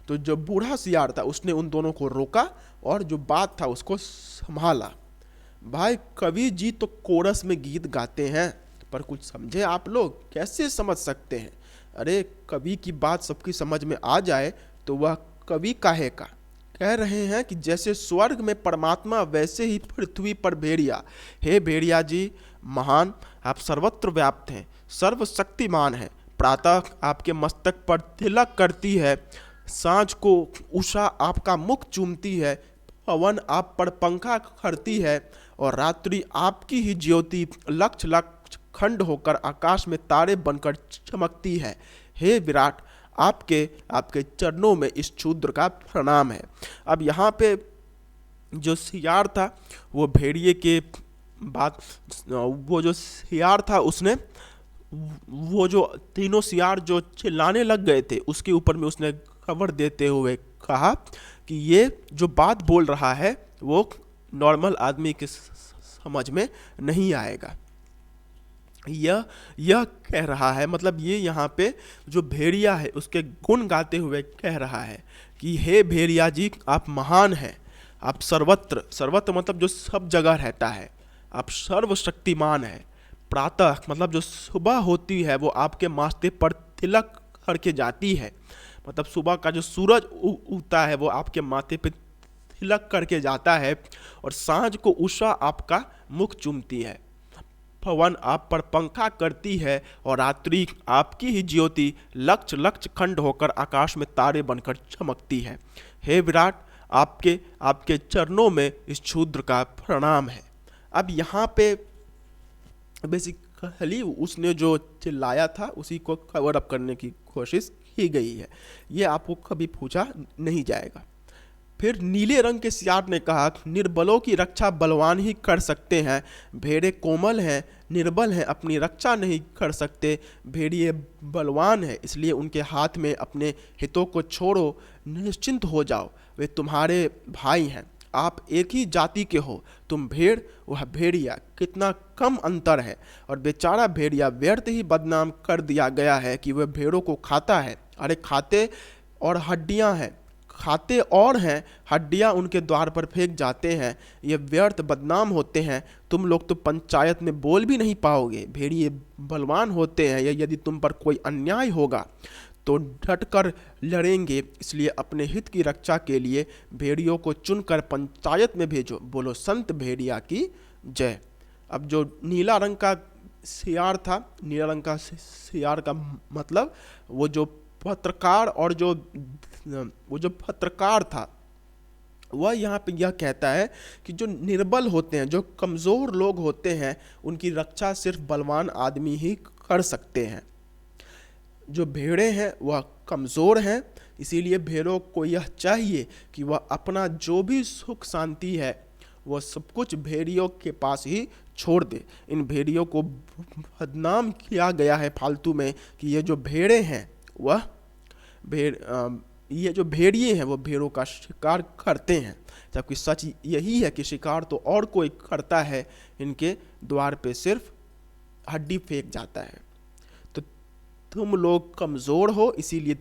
तो जो बूढ़ा सियार था उसने उन दोनों को रोका और जो बात था उसको संभाला। भाई कवि जी तो कोरस में गीत गाते हैं, पर कुछ समझे आप लोग, कैसे समझ सकते हैं? अरे कवि की बात सबकी समझ में आ जाए तो वह कवि काहे का? कह रहे हैं कि जैसे स्वर्ग में परमात्मा वैसे ही पृथ्वी पर भेड़िया। हे भेड़िया जी महान, आप सर्वत्र व्याप्त हैं, सर्वशक्तिमान हैं। प्रातः आपके मस्तक पर तिलक करती है, सांझ को उषा आपका मुख चूमती है, पवन आप पर पंखा करती है, और रात्रि आपकी ही ज्योति लक्ष लक्ष खंड होकर आकाश में तारे बनकर चमकती है। हे विराट, आपके चरणों में इस शूद्र का प्रणाम है। अब यहाँ पे जो सियार था वो भेड़िए के बात, वो जो सियार था उसने वो जो तीनों सियार जो चिल्लाने लग गए थे उसके ऊपर में उसने खबर देते हुए कहा कि ये जो बात बोल रहा है वो नॉर्मल आदमी के समझ में नहीं आएगा। यह कह रहा है, मतलब ये यहाँ पे जो भेड़िया है उसके गुण गाते हुए कह रहा है कि हे भेड़िया जी आप महान हैं, आप सर्वत्र मतलब जो सब जगह रहता है, आप सर्वशक्तिमान है। प्रातः मतलब जो सुबह होती है वो आपके माथे पर तिलक करके जाती है, मतलब सुबह का जो सूरज उगता है वो आपके माथे पे तिलक करके जाता है, और सांझ को उषा आपका मुख चूमती है, पवन आप पर पंखा करती है, और रात्रि आपकी ही ज्योति लक्ष लक्ष खंड होकर आकाश में तारे बनकर चमकती है। हे विराट, आपके चरणों में इस शूद्र का प्रणाम है। अब यहाँ पे बेसिकली उसने जो चिल्लाया था उसी को कवर अप करने की कोशिश की गई है, ये आपको कभी पूछा नहीं जाएगा। फिर नीले रंग के सियार ने कहा, निर्बलों की रक्षा बलवान ही कर सकते हैं, भेड़े कोमल हैं, निर्बल हैं, अपनी रक्षा नहीं कर सकते। भेड़िए बलवान है, इसलिए उनके हाथ में अपने हितों को छोड़ो, निश्चिंत हो जाओ, वे तुम्हारे भाई हैं, आप एक ही जाति के हो, तुम भेड़ वह भेड़िया, कितना कम अंतर है। और बेचारा भेड़िया व्यर्थ ही बदनाम कर दिया गया है कि वह भेड़ों को खाता है। अरे खाते और हैं, हड्डियां उनके द्वार पर फेंक जाते हैं, ये व्यर्थ बदनाम होते हैं। तुम लोग तो पंचायत में बोल भी नहीं पाओगे। भेड़िए बलवान होते हैं, या यदि तुम पर कोई अन्याय होगा तो डटकर लड़ेंगे, इसलिए अपने हित की रक्षा के लिए भेड़ियों को चुनकर पंचायत में भेजो। बोलो संत भेड़िया की जय। अब जो नीला रंग का सियार था, नीला रंग का सियार का मतलब वो जो पत्रकार और वो जो पत्रकार था वह यहाँ पे यह कहता है कि जो निर्बल होते हैं, जो कमज़ोर लोग होते हैं, उनकी रक्षा सिर्फ बलवान आदमी ही कर सकते हैं। जो भेड़े हैं वह कमज़ोर हैं, इसीलिए भेड़ों को यह चाहिए कि वह अपना जो भी सुख शांति है वह सब कुछ भेड़ियों के पास ही छोड़ दे। इन भेड़ियों को बदनाम किया गया है फालतू में कि ये जो भेड़ें हैं वह ये जो भेड़िए हैं वो भेड़ों का शिकार करते हैं, जबकि सच यही है कि शिकार तो और कोई करता है, इनके द्वार पे सिर्फ हड्डी फेंक जाता है। तो तुम लोग कमज़ोर हो, इसीलिए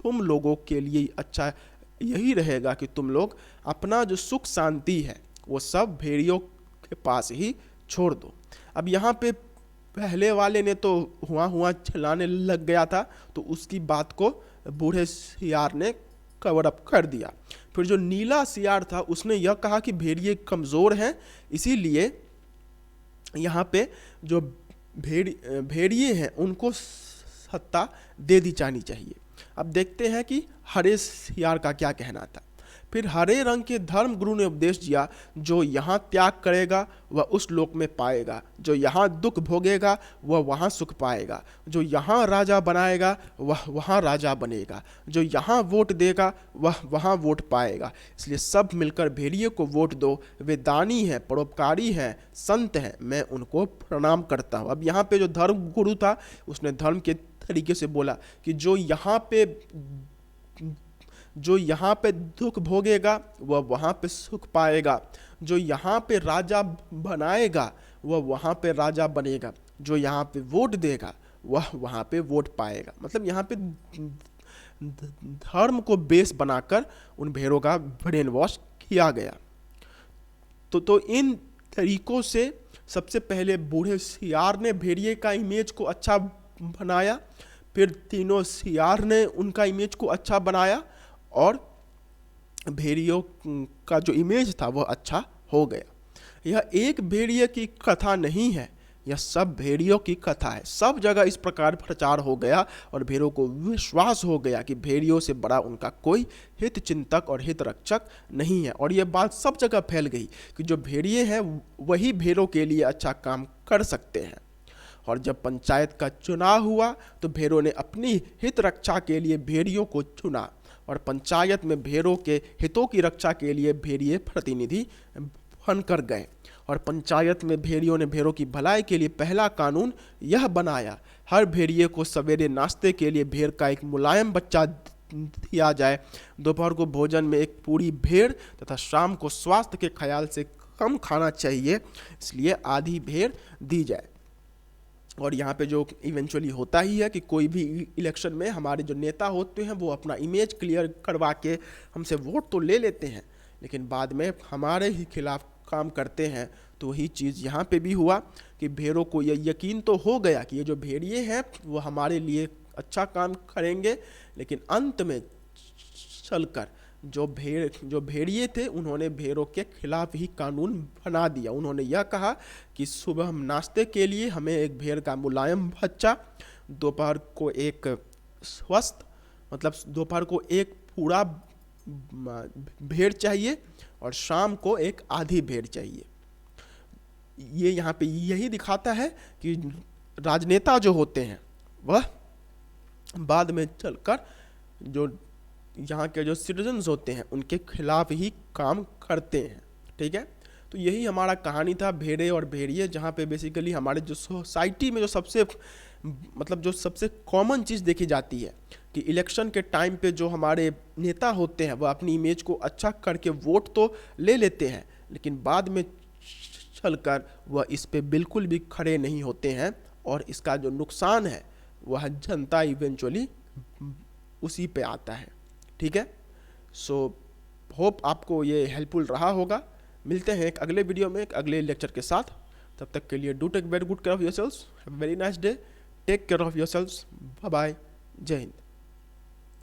तुम लोगों के लिए अच्छा यही रहेगा कि तुम लोग अपना जो सुख शांति है वो सब भेड़ियों के पास ही छोड़ दो। अब यहाँ पे पहले वाले ने तो हुआ चलाने लग गया था, तो उसकी बात को बूढ़े सियार ने कवर अप कर दिया। फिर जो नीला सियार था उसने यह कहा कि भेड़िए कमज़ोर हैं, इसीलिए यहाँ पे जो भेड़िए हैं उनको सत्ता दे दी जानी चाहिए। अब देखते हैं कि हरे सियार का क्या कहना था। फिर हरे रंग के धर्म गुरु ने उपदेश दिया, जो यहाँ त्याग करेगा वह उस लोक में पाएगा, जो यहाँ दुख भोगेगा वह वहाँ सुख पाएगा, जो यहाँ राजा बनाएगा वह वहाँ राजा बनेगा, जो यहाँ वोट देगा वह वहाँ वोट पाएगा। इसलिए सब मिलकर भेड़िए को वोट दो, वे दानी हैं, परोपकारी हैं, संत हैं, मैं उनको प्रणाम करता हूँ। अब यहाँ पे जो धर्म गुरु था उसने धर्म के तरीके से बोला कि जो यहाँ पे दुख भोगेगा वह वहाँ पे सुख पाएगा, जो यहाँ पे राजा बनाएगा वह वहाँ पे राजा बनेगा, जो यहाँ पे वोट देगा वह वहाँ पे वोट पाएगा। मतलब यहाँ पे धर्म को बेस बनाकर उन भेड़ों का ब्रेन वॉश किया गया। तो इन तरीकों से सबसे पहले बूढ़े सियार ने भेड़िए का इमेज को अच्छा बनाया, फिर तीनों सियार ने उनका इमेज को अच्छा बनाया और भेड़ियों का जो इमेज था वह अच्छा हो गया। यह एक भेड़िए की कथा नहीं है, यह सब भेड़ियों की कथा है। सब जगह इस प्रकार प्रचार हो गया और भेड़ों को विश्वास हो गया कि भेड़ियों से बड़ा उनका कोई हित चिंतक और हित रक्षक नहीं है। और यह बात सब जगह फैल गई कि जो भेड़िए हैं वही भेड़ों के लिए अच्छा काम कर सकते हैं। और जब पंचायत का चुनाव हुआ तो भेड़ों ने अपनी हित रक्षा के लिए भेड़ियों को चुना और पंचायत में भेड़ों के हितों की रक्षा के लिए भेड़िए प्रतिनिधि बनकर गए। और पंचायत में भेड़ियों ने भेड़ों की भलाई के लिए पहला कानून यह बनाया, हर भेड़िए को सवेरे नाश्ते के लिए भेड़ का एक मुलायम बच्चा दिया जाए, दोपहर को भोजन में एक पूरी भेड़ तथा शाम को स्वास्थ्य के ख्याल से कम खाना चाहिए, इसलिए आधी भेड़ दी जाए। और यहाँ पे जो इवेंचुअली होता ही है कि कोई भी इलेक्शन में हमारे जो नेता होते हैं वो अपना इमेज क्लियर करवा के हमसे वोट तो ले लेते हैं, लेकिन बाद में हमारे ही खिलाफ काम करते हैं। तो वही चीज़ यहाँ पे भी हुआ कि भेड़ों को यह यकीन तो हो गया कि ये जो भेड़िए हैं वो हमारे लिए अच्छा काम करेंगे, लेकिन अंत में चलकर जो भेड़िए थे उन्होंने भेड़ों के खिलाफ ही कानून बना दिया। उन्होंने यह कहा कि सुबह हम नाश्ते के लिए हमें एक भेड़ का मुलायम बच्चा, दोपहर को एक स्वस्थ मतलब दोपहर को एक पूरा भेड़ चाहिए और शाम को एक आधी भेड़ चाहिए। ये यहाँ पे यही दिखाता है कि राजनेता जो होते हैं वह बाद में चलकर जो यहाँ के जो सिटीजन्स होते हैं उनके खिलाफ ही काम करते हैं। ठीक है, तो यही हमारा कहानी था भेड़े और भेड़िए, जहाँ पे बेसिकली हमारे जो सोसाइटी में जो सबसे कॉमन चीज़ देखी जाती है कि इलेक्शन के टाइम पे जो हमारे नेता होते हैं वह अपनी इमेज को अच्छा करके वोट तो ले लेते हैं, लेकिन बाद में चलकर वह इस पे बिल्कुल भी खड़े नहीं होते हैं और इसका जो नुकसान है वह जनता इवेंचुअली उसी पे आता है। ठीक है, सो होप आपको ये हेल्पफुल रहा होगा। मिलते हैं एक अगले वीडियो में एक अगले लेक्चर के साथ। तब तक के लिए do take very good care of yourselves, have a very nice day, take care of yourselves, bye bye, जय हिंद।